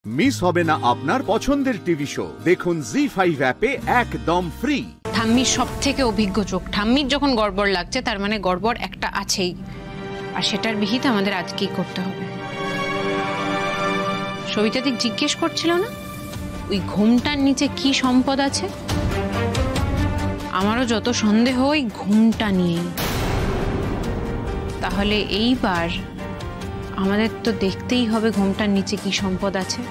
Miss হবে না আপনার পছন্দের টিভি শো। দেখুন জি5 অ্যাপে একদম ফ্রি। ঠাম্মির সবথেকে অভিজ্ঞ চোখ। ঠাম্মির যখন গড়বড় লাগছে তার মানে গড়বড় একটা আছেই, আর সেটার বিহিত আমাদের আজকেই করতে হবে। সবিতা দিক জিজ্ঞেস করছিল না ওই ঘুমটার নিচে কি সম্পদ আছে? আমারও যত সন্দেহ ওই ঘুমটা নিয়েই। তাহলে এইবার আমাদের তো দেখতেই হবে ঘুমটার নিচে কি সম্পদ আছে।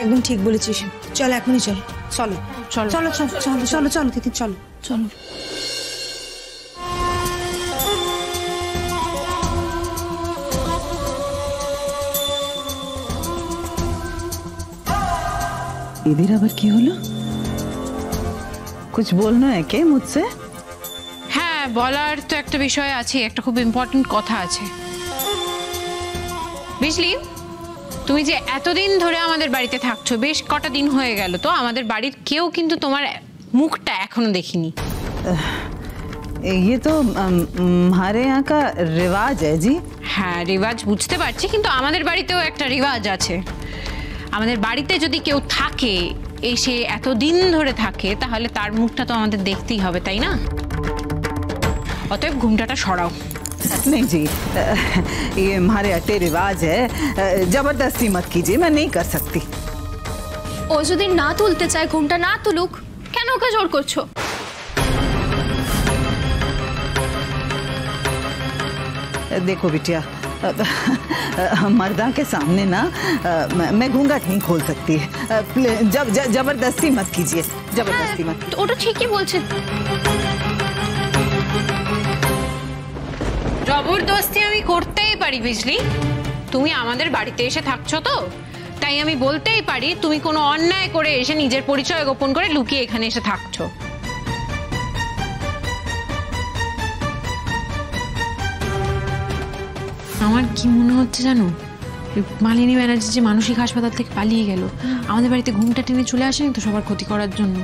একদম ঠিক বলেছিস। চল এখনই চল। চলো চলো চলো চলো চলো চলো তিথি চলো চলো। इधर আবার কি হলো? कुछ बोलना है क्या मुझसे? হ্যাঁ, বলার তো একটা বিষয় আছে, একটা খুব ইম্পর্টেন্ট কথা আছে। বুঝলি, তুমি যে এতদিন ধরে আমাদের বাড়িতে থাকছো, বেশ কটা দিন হয়ে গেল, তো আমাদের বাড়ির কেউ কিন্তু তোমার মুখটা এখনো দেখিনি। ये तो हमारे यहाँ का रिवाज है जी। হ্যাঁ, রিওয়াজ বুঝতে পারছি, কিন্তু আমাদের বাড়িতেও একটা রিওয়াজ আছে। আমাদের বাড়িতে যদি কেউ থাকে, এসে এতদিন ধরে থাকে, তাহলে তার মুখটা তো আমাদের দেখতেই হবে, তাই না? অতএব ঘুমটাটা সরাও। नहीं जी, ये हमारे अटे रिवाज है, जबरदस्ती मत कीजिए, मैं नहीं कर सकती। ও যদি না তুলতে চায় ঘুমটা না তুলুক, কেন ওকে জোর করছো? देखो बिटिया, मर्दा के सामने ना मैं घूंघट नहीं खोल सकती। जबरदस्ती मत कीजिए, जबरदस्ती मत। তো ওটা ঠিকই বলছে। জবরদস্তি আমি করতেই পারি, বুঝলি? তুমি আমাদের বাড়িতে এসে থাকছো তো, তাই আমি বলতেই পারি তুমি কোনো অন্যায় করে এসে নিজের পরিচয় গোপন করে লুকিয়ে এখানে এসে থাকছো। আমার কি মনে হচ্ছে জানো, মালিনী ব্যানার্জি যে মানসিক হাসপাতাল থেকে পালিয়ে গেল, আমাদের বাড়িতে ঘুমটা টেনে চলে আসেনি তো সবার ক্ষতি করার জন্য।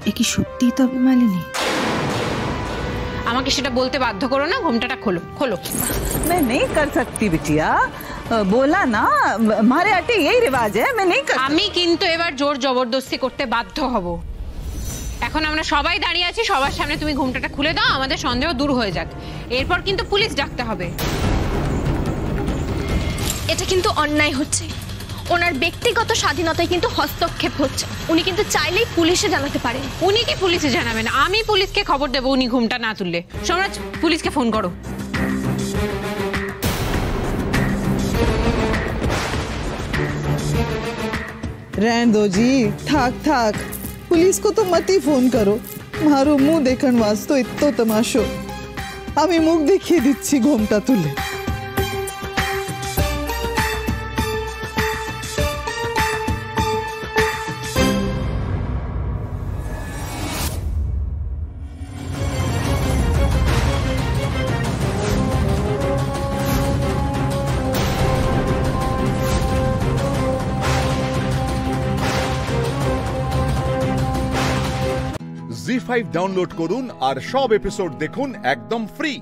এ কি সত্যি তবে মালিনী? আমাকে সেটা বলতে বাধ্য করো না। ঘুমটাটা খোলো খোলো। मैं नहीं कर सकती बिटिया, बोला ना हमारे अटे यही रिवाज है, मैं नहीं कर। আমি কিন্তু এবার জোর জবরদস্তি করতে বাধ্য হব। এখন আমরা সবাই দাঁড়িয়ে আছি, সবার সামনে তুমি ঘুমটাটা খুলে দাও, আমাদের সন্দেহ দূর হয়ে যাক। এরপর কিন্তু পুলিশ ডাকতে হবে। এটা কিন্তু অন্যায় হচ্ছে। ওনার ব্যক্তিগত স্বাধীনতায় কিন্তু হস্তক্ষেপ হচ্ছে। উনি কিন্তু চাইলেই পুলিশে জানাতে পারেন। উনি কি পুলিশে জানাবেন? আমি পুলিশকে খবর দেবো উনি ঘুমটা না তুললে। সম্রাট, পুলিশকে ফোন করো। रहने दो जी, थाक थाक, पुलिस को तो मत ही फोन करो। मारो मुंह देखण वास्तो इत्तो तमाशो। आमी मुख देखिए दिच्छी घोमटा तुले। জি5 ডাউনলোড করুন আর সব এপিসোড দেখুন একদম ফ্রি।